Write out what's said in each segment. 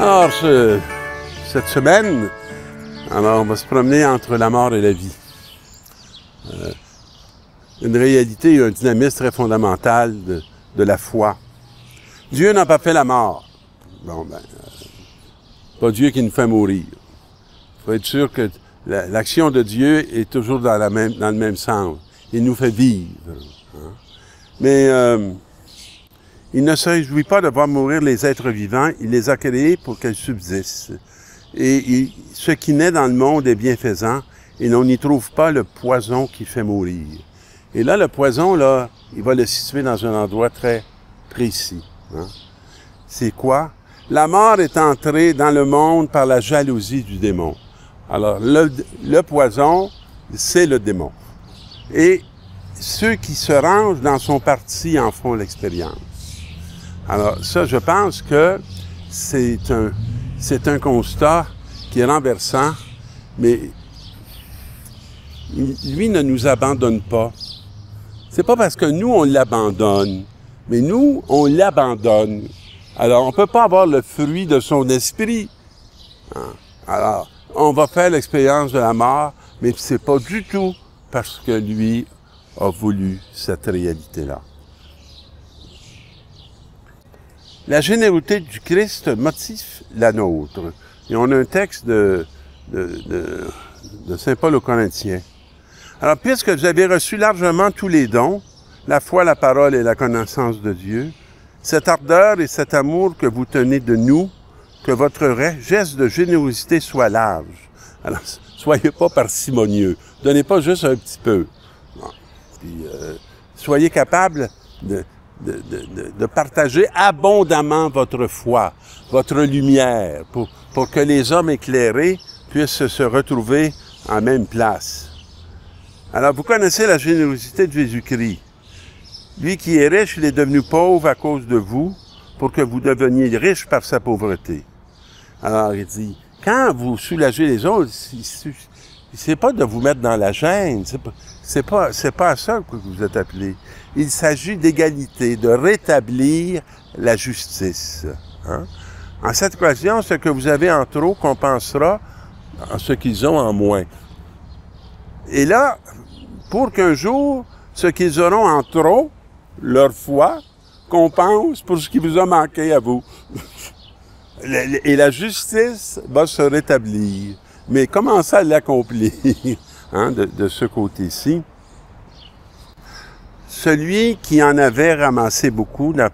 Alors, cette semaine, alors on va se promener entre la mort et la vie. Une réalité et un dynamisme très fondamental de la foi. Dieu n'a pas fait la mort. Bon, ben, pas Dieu qui nous fait mourir. Il faut être sûr que l'action de Dieu est toujours dans le même sens. Il nous fait vivre. Hein? Mais il ne se réjouit pas de voir mourir les êtres vivants. Il les a créés pour qu'ils subsistent. Et ce qui naît dans le monde est bienfaisant et l'on n'y trouve pas le poison qui fait mourir. Et là, le poison, là, il va le situer dans un endroit très précis. Hein? C'est quoi? La mort est entrée dans le monde par la jalousie du démon. Alors, le poison, c'est le démon. Et ceux qui se rangent dans son parti en font l'expérience. Alors, ça, je pense que c'est un constat qui est renversant, mais lui ne nous abandonne pas. C'est pas parce que nous, on l'abandonne, mais nous, on l'abandonne. Alors, on ne peut pas avoir le fruit de son esprit. Hein? Alors, on va faire l'expérience de la mort, mais c'est pas du tout parce que lui a voulu cette réalité-là. La générosité du Christ motive la nôtre. Et on a un texte de Saint Paul aux Corinthiens. Alors, puisque vous avez reçu largement tous les dons, la foi, la parole et la connaissance de Dieu, cette ardeur et cet amour que vous tenez de nous, que votre geste de générosité soit large. Alors, soyez pas parcimonieux. Donnez pas juste un petit peu. Bon. Puis, soyez capable de partager abondamment votre foi, votre lumière, pour que les hommes éclairés puissent se retrouver en même place. Alors, vous connaissez la générosité de Jésus-Christ. Lui qui est riche, il est devenu pauvre à cause de vous, pour que vous deveniez riches par sa pauvreté. Alors, il dit, quand vous soulagez les autres, c'est pas de vous mettre dans la gêne, c'est pas à ça que vous êtes appelés. Il s'agit d'égalité, de rétablir la justice. Hein? En cette occasion, ce que vous avez en trop compensera ce qu'ils ont en moins. Et là, pour qu'un jour, ce qu'ils auront en trop, leur foi, compense pour ce qui vous a manqué à vous. Et la justice va se rétablir. Mais comment ça l'accomplir hein, de ce côté-ci? Celui qui en avait ramassé beaucoup n'a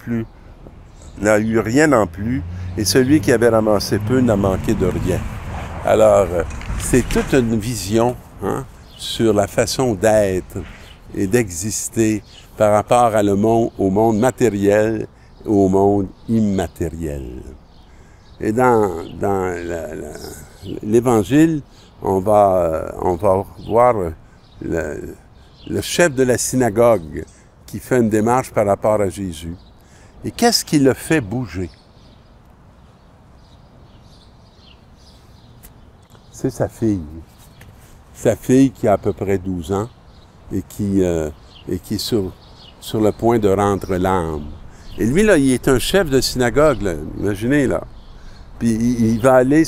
eu rien non plus, et celui qui avait ramassé peu n'a manqué de rien. Alors, c'est toute une vision hein, sur la façon d'être et d'exister par rapport au monde matériel et au monde immatériel. Et dans l'Évangile, on va voir le chef de la synagogue qui fait une démarche par rapport à Jésus. Et qu'est-ce qui le fait bouger? C'est sa fille. Sa fille qui a à peu près 12 ans et qui est sur le point de rendre l'âme. Et lui, là, il est un chef de synagogue, là, imaginez, là. Puis il va aller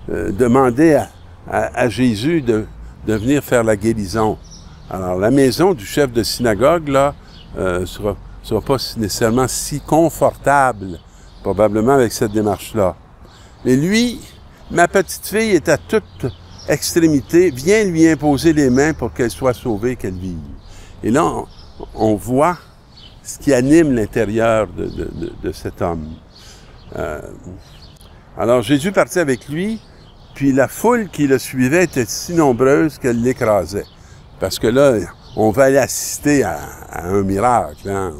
demander à Jésus de venir faire la guérison. Alors, la maison du chef de synagogue, là, sera pas nécessairement si confortable, probablement, avec cette démarche-là. Mais lui, ma petite fille est à toute extrémité, vient lui imposer les mains pour qu'elle soit sauvée, qu'elle vive. Et là, on voit ce qui anime l'intérieur de cet homme. Alors, Jésus partit avec lui, puis la foule qui le suivait était si nombreuse qu'elle l'écrasait. Parce que là, on va aller assister à un miracle, hein?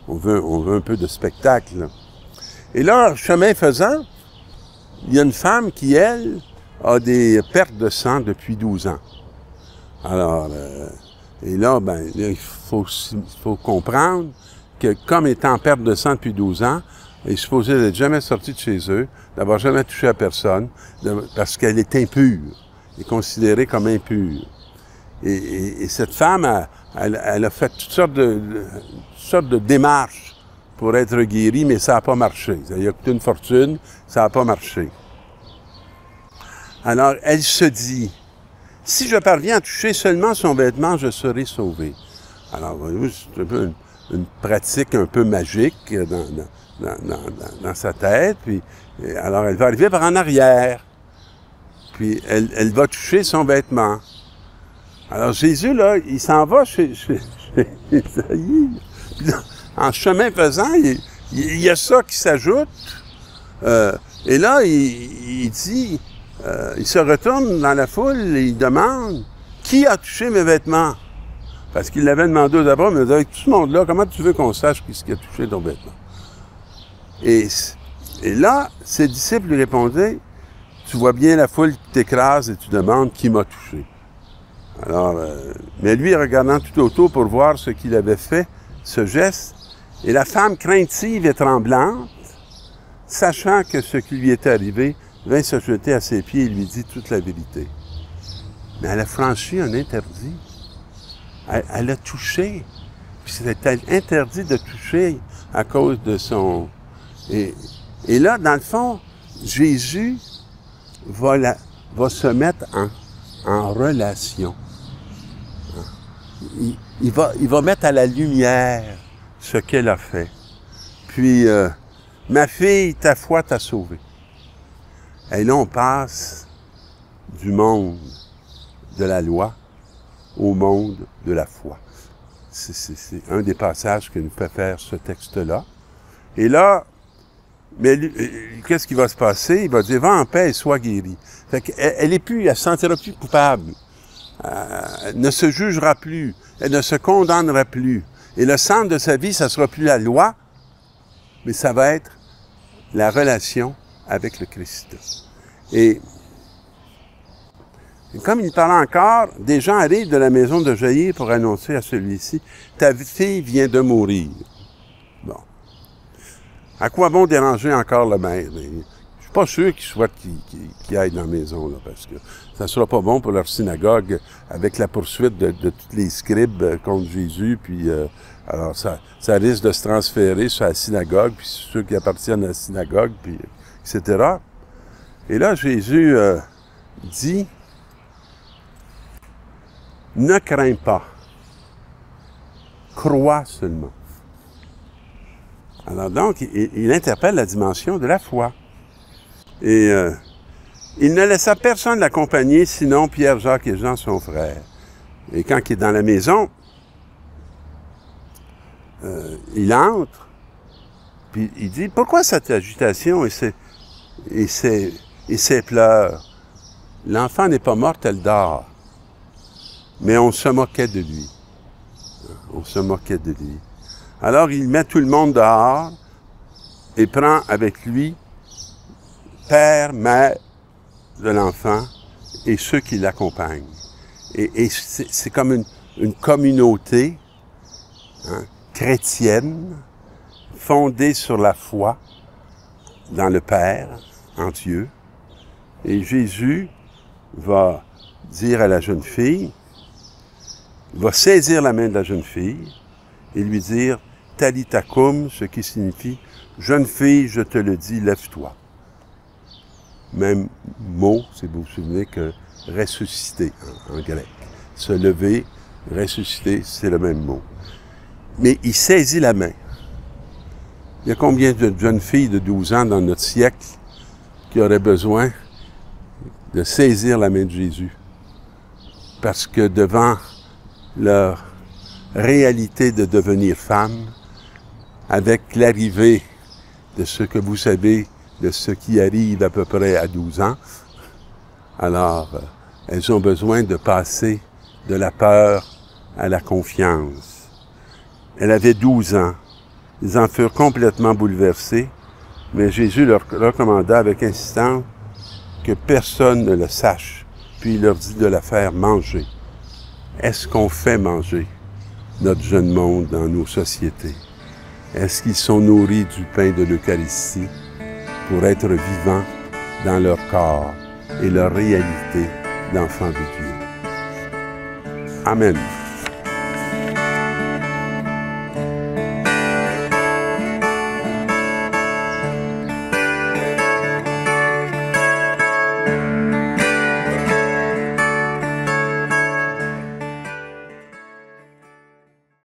On veut un peu de spectacle. Et là, chemin faisant, il y a une femme qui, elle, a des pertes de sang depuis 12 ans. Alors, et là, ben, il faut comprendre que comme étant en perte de sang depuis 12 ans, elle est supposée d'être jamais sortie de chez eux, d'avoir jamais touché à personne, parce qu'elle est impure, est considérée comme impure. Et cette femme, elle a fait toutes sortes de démarches pour être guéri, mais ça n'a pas marché. Ça lui a coûté une fortune, ça n'a pas marché. Alors, elle se dit, si je parviens à toucher seulement son vêtement, je serai sauvée. Alors, voyez-vous, c'est un peu une pratique un peu magique dans sa tête. Puis, alors, elle va arriver par en arrière. Puis, elle va toucher son vêtement. Alors, Jésus, là, il s'en va chez Isaïe. En chemin faisant, il y a ça qui s'ajoute. Et là, il dit, il se retourne dans la foule et il demande, qui a touché mes vêtements? Parce qu'il l'avait demandé aux apôtres, mais il dit, avec tout ce monde-là, comment tu veux qu'on sache qui a touché ton vêtement? Et là, ses disciples lui répondaient, tu vois bien la foule qui t'écrase et tu demandes qui m'a touché. Alors, mais lui, regardant tout autour pour voir ce qu'il avait fait, ce geste, et la femme craintive et tremblante, sachant que ce qui lui était arrivé, vint se jeter à ses pieds et lui dit toute la vérité. Mais elle a franchi un interdit. Elle a touché. Puis c'était interdit de toucher à cause de son... Et là, dans le fond, Jésus va se mettre en relation. Il va mettre à la lumière ce qu'elle a fait. Puis, ma fille, ta foi t'a sauvée. Et là, on passe du monde de la loi au monde de la foi. C'est un des passages que nous fait faire ce texte-là. Et là, mais qu'est-ce qui va se passer? Il va dire, va en paix et sois guéri. Fait qu'elle ne se sentira plus coupable. Elle ne se jugera plus. Elle ne se condamnera plus. Et le centre de sa vie, ça ne sera plus la loi, mais ça va être la relation avec le Christ. Et comme il parlait encore, des gens arrivent de la maison de Jaïr pour annoncer à celui-ci, ta fille vient de mourir. Bon. À quoi bon déranger encore le maire? Je suis pas sûr qu'ils souhaitent qu'il aille dans la maison, là, parce que ça sera pas bon pour leur synagogue avec la poursuite de tous les scribes contre Jésus, puis alors ça risque de se transférer sur la synagogue, puis ceux qui appartiennent à la synagogue, puis etc. Et là, Jésus dit, ne crains pas, crois seulement. Alors donc, il interpelle la dimension de la foi. Et il ne laissa personne l'accompagner, sinon Pierre, Jacques et Jean, son frère. Et quand il est dans la maison, il entre, puis il dit, pourquoi cette agitation et ces pleurs? L'enfant n'est pas mort, elle dort. Mais on se moquait de lui. On se moquait de lui. Alors, il met tout le monde dehors et prend avec lui père, mère de l'enfant et ceux qui l'accompagnent. Et c'est comme une communauté chrétienne fondée sur la foi dans le Père, en Dieu. Et Jésus va dire à la jeune fille, va saisir la main de la jeune fille et lui dire « Talitha koum », ce qui signifie « Jeune fille, je te le dis, lève-toi ». Même mot, si vous vous souvenez, que « ressusciter » en grec. Se lever, ressusciter, c'est le même mot. Mais il saisit la main. Il y a combien de jeunes filles de 12 ans dans notre siècle qui auraient besoin de saisir la main de Jésus? Parce que devant leur réalité de devenir femme, avec l'arrivée de ce que vous savez, de ce qui arrive à peu près à 12 ans, alors elles ont besoin de passer de la peur à la confiance. Elle avait 12 ans. Ils en furent complètement bouleversés, mais Jésus leur recommanda avec insistance que personne ne le sache, puis il leur dit de la faire manger. Est-ce qu'on fait manger notre jeune monde dans nos sociétés? Est-ce qu'ils sont nourris du pain de l'Eucharistie pour être vivants dans leur corps et leur réalité d'enfants de Dieu? Amen.